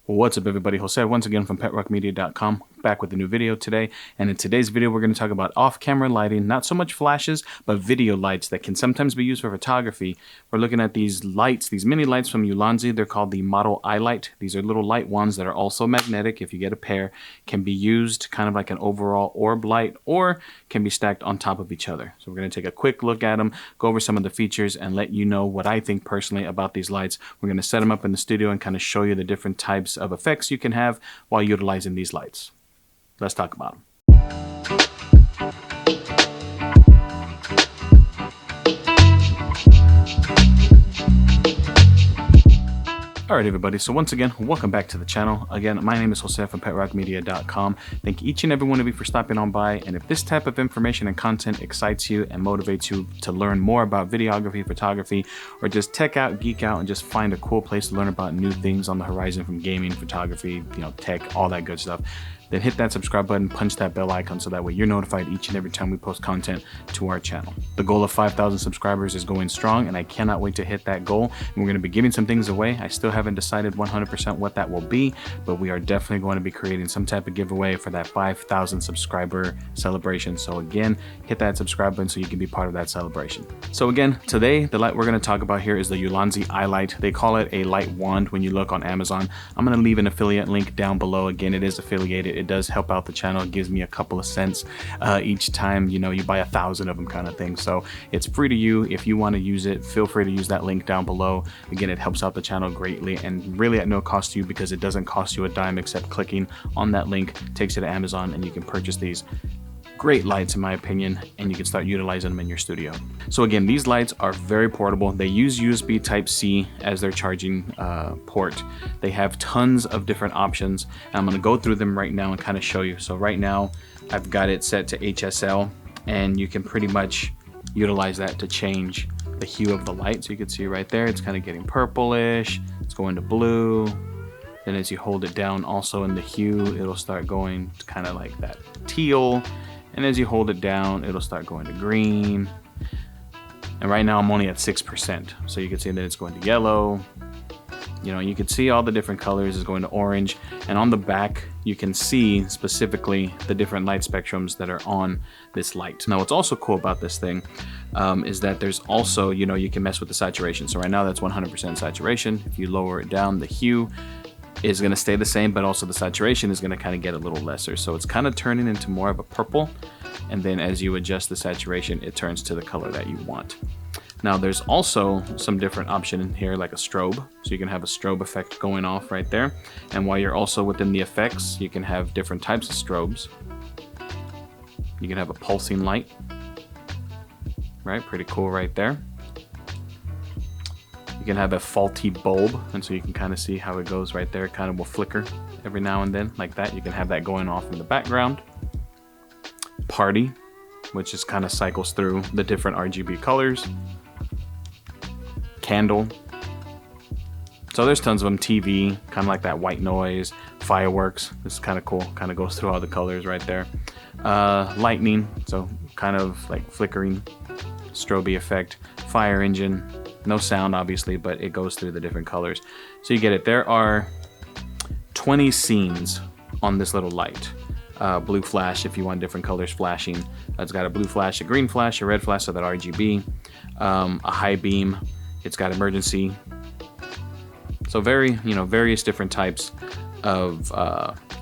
Well, what's up everybody, Jose once again from PetRockMedia.com, back with a new video today. And in today's video we're going to talk about off-camera lighting, not so much flashes, but video lights that can sometimes be used for photography. We're looking at these lights, these mini lights from Ulanzi. They're called the Model I Light. These are little light ones that are also magnetic. If you get a pair, can be used kind of like an overall orb light, or can be stacked on top of each other. So we're going to take a quick look at them, go over some of the features, and let you know what I think personally about these lights. We're going to set them up in the studio and kind of show you the different types of effects you can have while utilizing these lights. Let's talk about them. Alright everybody, so once again, welcome back to the channel. Again, my name is Jose from PetRockMedia.com. Thank each and every one of you for stopping on by, and if this type of information and content excites you and motivates you to learn more about videography, photography, or just tech out, geek out, and just find a cool place to learn about new things on the horizon from gaming, photography, tech, all that good stuff, then hit that subscribe button, punch that bell icon so that way you're notified each and every time we post content to our channel. The goal of 5,000 subscribers is going strong, and I cannot wait to hit that goal. And we're going to be giving some things away. I still haven't decided 100% what that will be, but we are definitely going to be creating some type of giveaway for that 5,000 subscriber celebration. So again, hit that subscribe button so you can be part of that celebration. So again, today, the light we're going to talk about here is the Ulanzi I Light. They call it a light wand when you look on Amazon. I'm going to leave an affiliate link down below. Again, it is affiliated. It does help out the channel. It gives me a couple of cents each time you buy 1,000 of them, kind of thing. So it's free to you. If you want to use it, feel free to use that link down below. Again, it helps out the channel greatly and really at no cost to you, because it doesn't cost you a dime except clicking on that link. Takes you to Amazon and you can purchase these great lights in my opinion, and you can start utilizing them in your studio. So again, these lights are very portable. They use USB Type-C as their charging port. They have tons of different options, and I'm going to go through them right now and kind of show you. So right now I've got it set to HSL, and you can pretty much utilize that to change the hue of the light. So you can see right there, it's kind of getting purplish, it's going to blue. Then as you hold it down also in the hue, it'll start going to kind of like that teal. And as you hold it down, it'll start going to green. And right now I'm only at 6%. So you can see that it's going to yellow. You can see all the different colors is going to orange. And on the back, you can see specifically the different light spectrums that are on this light. Now, what's also cool about this thing is that there's also, you can mess with the saturation. So right now that's 100% saturation. If you lower it down, the hue is going to stay the same, but also the saturation is going to kind of get a little lesser. So it's kind of turning into more of a purple. And then as you adjust the saturation, it turns to the color that you want. Now there's also some different option in here, like a strobe. So you can have a strobe effect going off right there. And while you're also within the effects, you can have different types of strobes. You can have a pulsing light, right? Pretty cool right there. You can have a faulty bulb, and so you can kind of see how it goes right there. It kind of will flicker every now and then like that. You can have that going off in the background. Party, which just kind of cycles through the different RGB colors. Candle. So there's tons of them. TV, kind of like that white noise. Fireworks, this is kind of cool. Kind of goes through all the colors right there. Lightning, so kind of like flickering, strobe effect. Fire engine. No sound, obviously, but it goes through the different colors. So you get it. There are 20 scenes on this little light. Blue flash, if you want different colors flashing. It's got a blue flash, a green flash, a red flash, so that RGB. A high beam. It's got emergency. So various different types of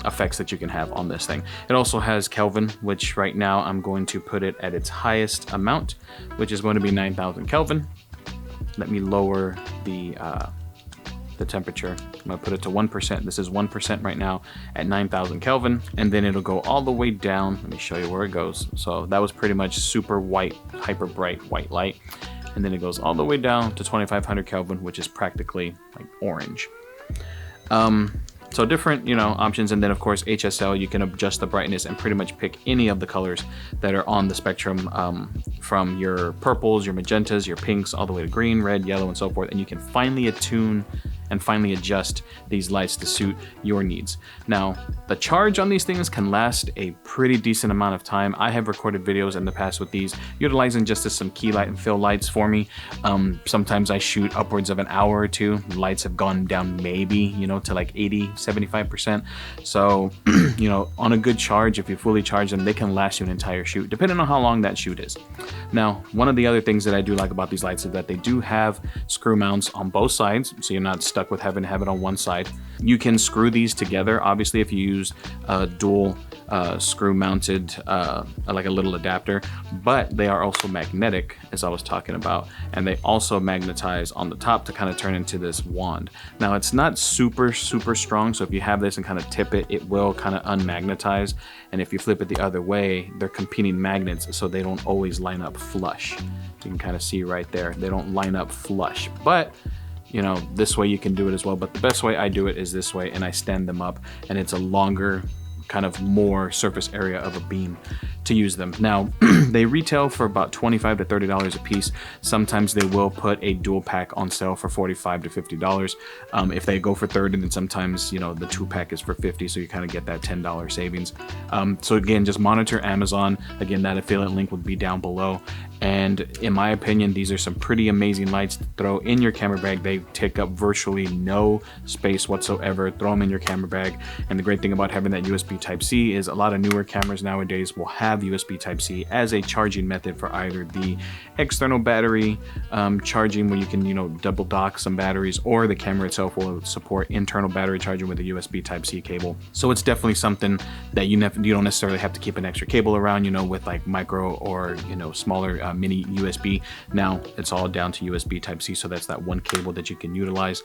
effects that you can have on this thing. It also has Kelvin, which right now I'm going to put it at its highest amount, which is going to be 9,000 Kelvin. Let me lower the temperature. I'm going to put it to 1%. This is 1% right now at 9,000 Kelvin. And then it'll go all the way down. Let me show you where it goes. So that was pretty much super white, hyper bright white light. And then it goes all the way down to 2,500 Kelvin, which is practically like orange. So different, options. And then of course, HSL, you can adjust the brightness and pretty much pick any of the colors that are on the spectrum, from your purples, your magentas, your pinks, all the way to green, red, yellow, and so forth. And you can finely attune and finally adjust these lights to suit your needs. Now, the charge on these things can last a pretty decent amount of time. I have recorded videos in the past with these, utilizing just as some key light and fill lights for me. Sometimes I shoot upwards of an hour or two. Lights have gone down maybe, you know, to like 80, 75%. So, you know, on a good charge, if you fully charge them, they can last you an entire shoot, depending on how long that shoot is. Now, one of the other things that I do like about these lights is that they do have screw mounts on both sides, so you're not stuck with having to have it on one side. You can screw these together, obviously, if you use a dual screw mounted like a little adapter, but they are also magnetic, as I was talking about, and they also magnetize on the top to kind of turn into this wand. Now, it's not super strong, so if you have this and kind of tip it, it will kind of unmagnetize, and if you flip it the other way, they're competing magnets, so they don't always line up flush. You can kind of see right there, they don't line up flush, but you know, this way you can do it as well. But the best way I do it is this way, and I stand them up, and it's a longer, kind of more surface area of a beam to use them. Now, they retail for about $25 to $30 a piece. Sometimes they will put a dual pack on sale for $45 to $50. If they go for $30, then sometimes, you know, the 2-pack is for $50, so you kind of get that $10 savings. So again, just monitor Amazon. Again, that affiliate link would be down below. And in my opinion, these are some pretty amazing lights to throw in your camera bag. They take up virtually no space whatsoever. Throw them in your camera bag. And the great thing about having that USB Type-C is a lot of newer cameras nowadays will have USB Type-C as a charging method for either the external battery charging, where you can, you know, double dock some batteries, or the camera itself will support internal battery charging with a USB Type-C cable. So it's definitely something that you don't necessarily have to keep an extra cable around, you know, with like micro or, you know, smaller mini USB. Now it's all down to USB Type-C, so that's that one cable that you can utilize.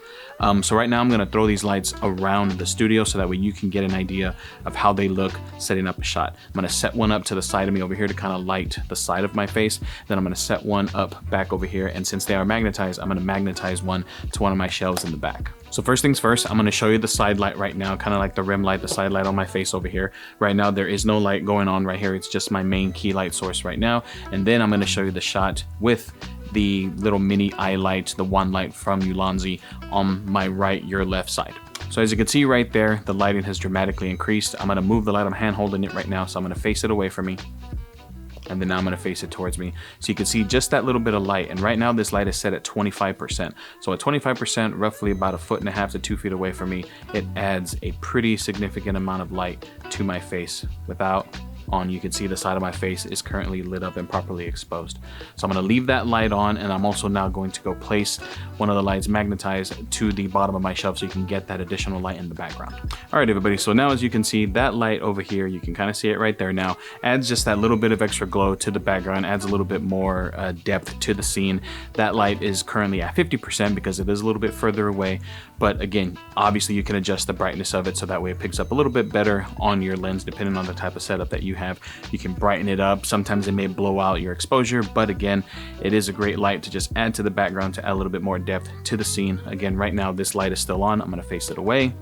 So right now I'm going to throw these lights around the studio so that way you can get an idea of how they look setting up a shot. I'm going to set one up to the side of me over here to kind of light the side of my face. Then I'm going to set one up back over here, and since they are magnetized, I'm going to magnetize one to one of my shelves in the back. So first things first, I'm going to show you the side light right now, kind of like the rim light, the side light on my face over here. Right now there is no light going on right here, it's just my main key light source right now. And then I'm going to show you the shot with the little mini eye light, the one light from Ulanzi, on my right, your left side. So as you can see right there, the lighting has dramatically increased. I'm going to move the light, I'm hand holding it right now, so I'm going to face it away from me. And then now I'm going to face it towards me. So you can see just that little bit of light. And right now this light is set at 25%. So at 25%, roughly about 1.5 feet to 2 feet away from me, it adds a pretty significant amount of light to my face without on. You can see the side of my face is currently lit up and properly exposed. So I'm going to leave that light on, and I'm also now going to go place one of the lights magnetized to the bottom of my shelf so you can get that additional light in the background. All right, everybody, so now as you can see, that light over here, you can kind of see it right there now, adds just that little bit of extra glow to the background, adds a little bit more depth to the scene. That light is currently at 50% because it is a little bit further away, but again, obviously you can adjust the brightness of it so that way it picks up a little bit better on your lens depending on the type of setup that you have. You can brighten it up. Sometimes it may blow out your exposure, but again, it is a great light to just add to the background to add a little bit more depth to the scene. Again, right now this light is still on. I'm going to face it away.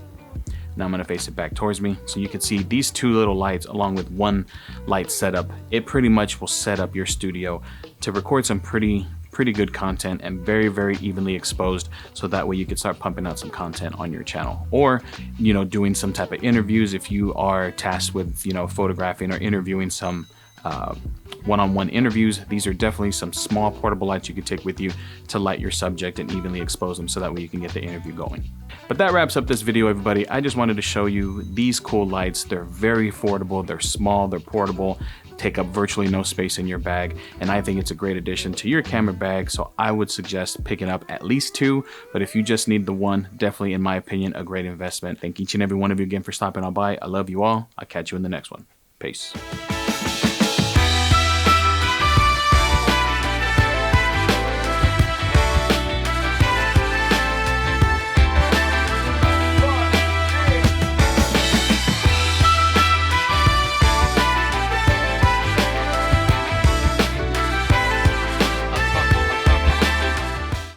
Now I'm going to face it back towards me. So you can see these two little lights along with one light setup. It pretty much will set up your studio to record some pretty good content and very evenly exposed, so that way you can start pumping out some content on your channel, or, you know, doing some type of interviews if you are tasked with, you know, photographing or interviewing some one-on-one interviews. These are definitely some small portable lights you can take with you to light your subject and evenly expose them so that way you can get the interview going. But that wraps up this video, everybody. I just wanted to show you these cool lights. They're very affordable, they're small, they're portable, take up virtually no space in your bag, and I think it's a great addition to your camera bag, so I would suggest picking up at least two, but if you just need the one, definitely, in my opinion, a great investment. Thank each and every one of you again for stopping on by. I love you all. I'll catch you in the next one. Peace.